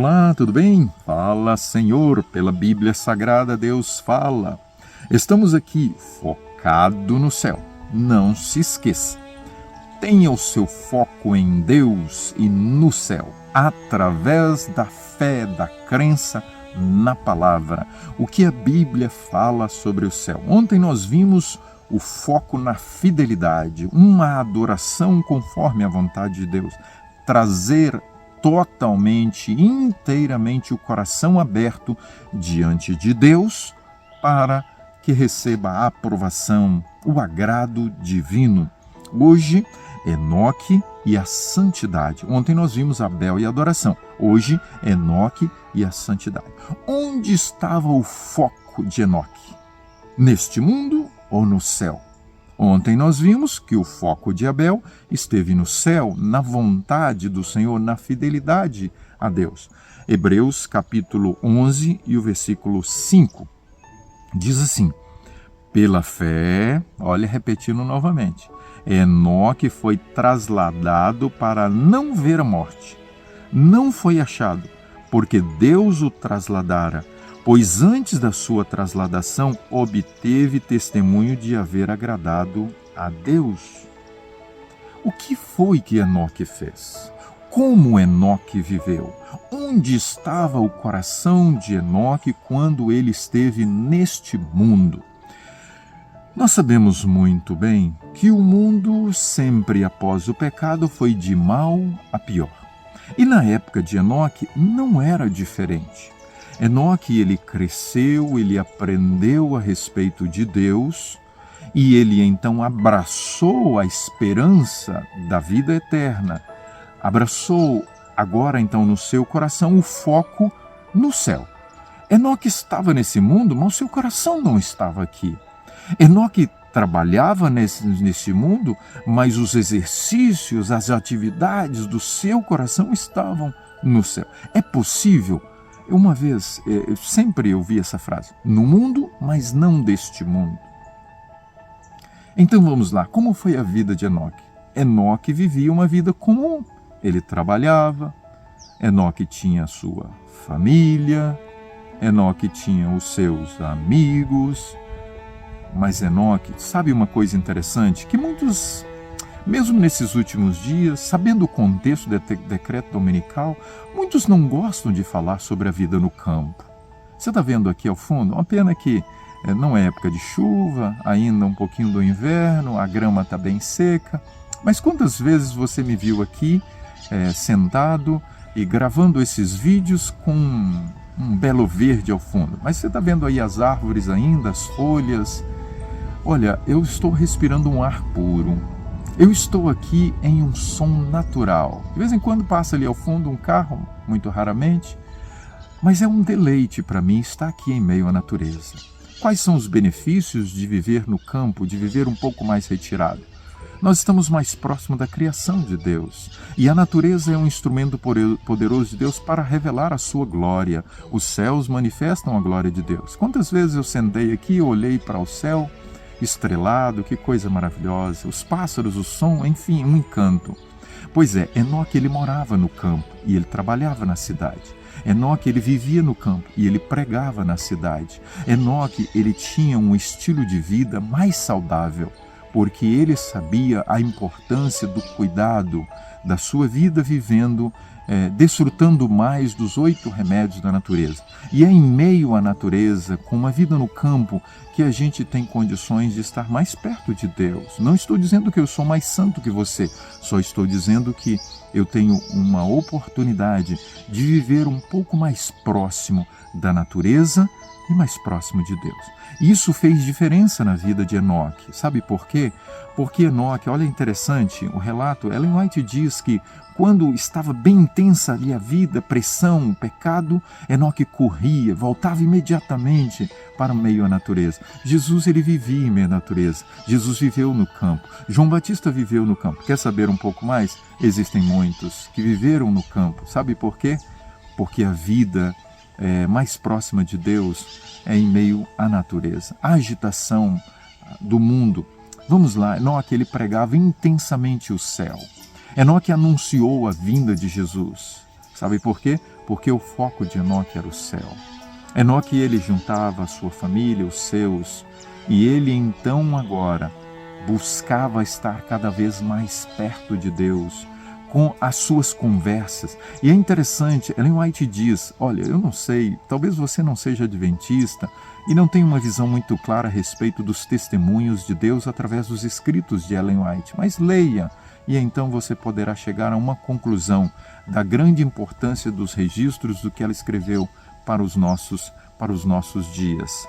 Olá, tudo bem? Fala, Senhor, pela Bíblia Sagrada Deus fala. Estamos aqui focado no céu. Não se esqueça. Tenha o seu foco em Deus e no céu, através da fé, da crença na palavra. O que a Bíblia fala sobre o céu. Ontem nós vimos o foco na fidelidade, uma adoração conforme a vontade de Deus. Trazer totalmente, inteiramente o coração aberto diante de Deus para que receba a aprovação, o agrado divino. Hoje, Enoque e a santidade. Ontem nós vimos Abel e a adoração. Hoje, Enoque e a santidade. Onde estava o foco de Enoque? Neste mundo ou no céu? Ontem nós vimos que o foco de Abel esteve no céu, na vontade do Senhor, na fidelidade a Deus. Hebreus capítulo 11 e o versículo 5 diz assim: pela fé, olha, repetindo novamente, Enoque foi trasladado para não ver a morte. Não foi achado, porque Deus o trasladara, pois antes da sua trasladação obteve testemunho de haver agradado a Deus. O que foi que Enoque fez? Como Enoque viveu? Onde estava o coração de Enoque quando ele esteve neste mundo? Nós sabemos muito bem que o mundo, sempre após o pecado, foi de mal a pior. E na época de Enoque não era diferente. Enoque, ele cresceu, ele aprendeu a respeito de Deus e ele então abraçou a esperança da vida eterna. Abraçou agora então no seu coração o foco no céu. Enoque estava nesse mundo, mas o seu coração não estava aqui. Enoque trabalhava nesse mundo, mas os exercícios, as atividades do seu coração estavam no céu. É possível? Uma vez, eu sempre ouvi essa frase, no mundo, mas não deste mundo. Então vamos lá, como foi a vida de Enoque? Enoque vivia uma vida comum, ele trabalhava, Enoque tinha a sua família, Enoque tinha os seus amigos, mas Enoque, sabe uma coisa interessante? Que muitos, mesmo nesses últimos dias, sabendo o contexto do decreto dominical, muitos não gostam de falar sobre a vida no campo. Você está vendo aqui ao fundo? Uma pena que não é época de chuva, ainda um pouquinho do inverno, a grama está bem seca. Mas quantas vezes você me viu aqui sentado e gravando esses vídeos com um belo verde ao fundo? Mas você está vendo aí as árvores ainda, as folhas. Olha, eu estou respirando um ar puro. Eu estou aqui em um som natural. De vez em quando passa ali ao fundo um carro, muito raramente, mas é um deleite para mim estar aqui em meio à natureza. Quais são os benefícios de viver no campo, de viver um pouco mais retirado? Nós estamos mais próximos da criação de Deus. E a natureza é um instrumento poderoso de Deus para revelar a sua glória. Os céus manifestam a glória de Deus. Quantas vezes eu sentei aqui e olhei para o céu estrelado, que coisa maravilhosa, os pássaros, o som, enfim, um encanto. Pois é, Enoque ele morava no campo e ele trabalhava na cidade. Enoque ele vivia no campo e ele pregava na cidade. Enoque ele tinha um estilo de vida mais saudável, porque ele sabia a importância do cuidado da sua vida vivendo, desfrutando mais dos 8 remédios da natureza. E é em meio à natureza, com uma vida no campo, que a gente tem condições de estar mais perto de Deus. Não estou dizendo que eu sou mais santo que você, só estou dizendo que eu tenho uma oportunidade de viver um pouco mais próximo da natureza e mais próximo de Deus. Isso fez diferença na vida de Enoque. Sabe por quê? Porque Enoque, olha interessante, o relato, Ellen White diz que quando estava bem intensa ali a vida, pressão, pecado, Enoque corria, voltava imediatamente para o meio à natureza. Jesus, ele vivia em meio à natureza. Jesus viveu no campo. João Batista viveu no campo. Quer saber um pouco mais? Existem muitos que viveram no campo. Sabe por quê? Porque a vida mais próxima de Deus é em meio à natureza. A agitação do mundo. Vamos lá, Enoque ele pregava intensamente o céu. Enoque anunciou a vinda de Jesus. Sabe por quê? porque o foco de Enoque era o céu. Enoque, ele juntava a sua família, os seus, e ele então agora buscava estar cada vez mais perto de Deus, com as suas conversas. E é interessante, Ellen White diz, olha, eu não sei, talvez você não seja adventista e não tenha uma visão muito clara a respeito dos testemunhos de Deus através dos escritos de Ellen White, mas leia, e então você poderá chegar a uma conclusão da grande importância dos registros do que ela escreveu para os nossos dias.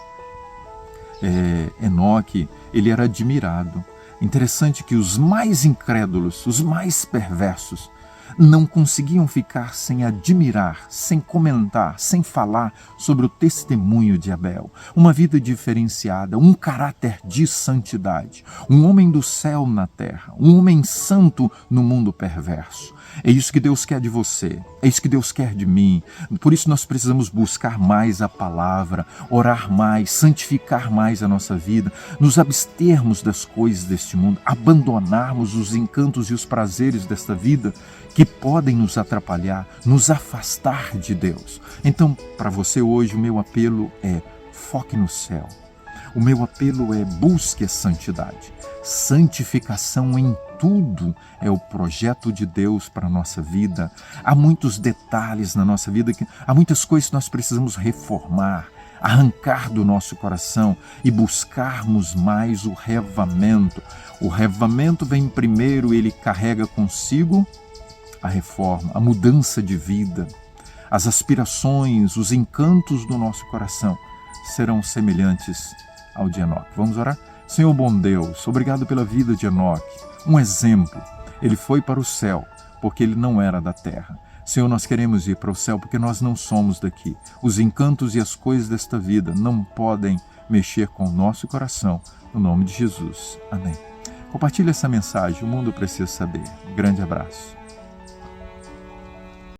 Enoque, ele era admirado. Interessante que os mais incrédulos, os mais perversos, não conseguiam ficar sem admirar, sem comentar, sem falar sobre o testemunho de Abel. Uma vida diferenciada, um caráter de santidade, um homem do céu na terra, um homem santo no mundo perverso. É isso que Deus quer de você, é isso que Deus quer de mim. Por isso nós precisamos buscar mais a palavra, orar mais, santificar mais a nossa vida, nos abstermos das coisas deste mundo, abandonarmos os encantos e os prazeres desta vida que podem nos atrapalhar, nos afastar de Deus. Então, para você hoje, o meu apelo é: foque no céu. O meu apelo é: busque a santidade. Santificação em tudo é o projeto de Deus para a nossa vida. Há muitos detalhes na nossa vida, há muitas coisas que nós precisamos reformar, arrancar do nosso coração e buscarmos mais o revamento. O revamento vem primeiro, ele carrega consigo a reforma, a mudança de vida. As aspirações, os encantos do nosso coração serão semelhantes ao de Enoque. Vamos orar? Senhor bom Deus, obrigado pela vida de Enoque. Um exemplo, ele foi para o céu porque ele não era da terra. Senhor, nós queremos ir para o céu porque nós não somos daqui. Os encantos e as coisas desta vida não podem mexer com o nosso coração. No nome de Jesus. Amém. Compartilhe essa mensagem, o mundo precisa saber. Um grande abraço.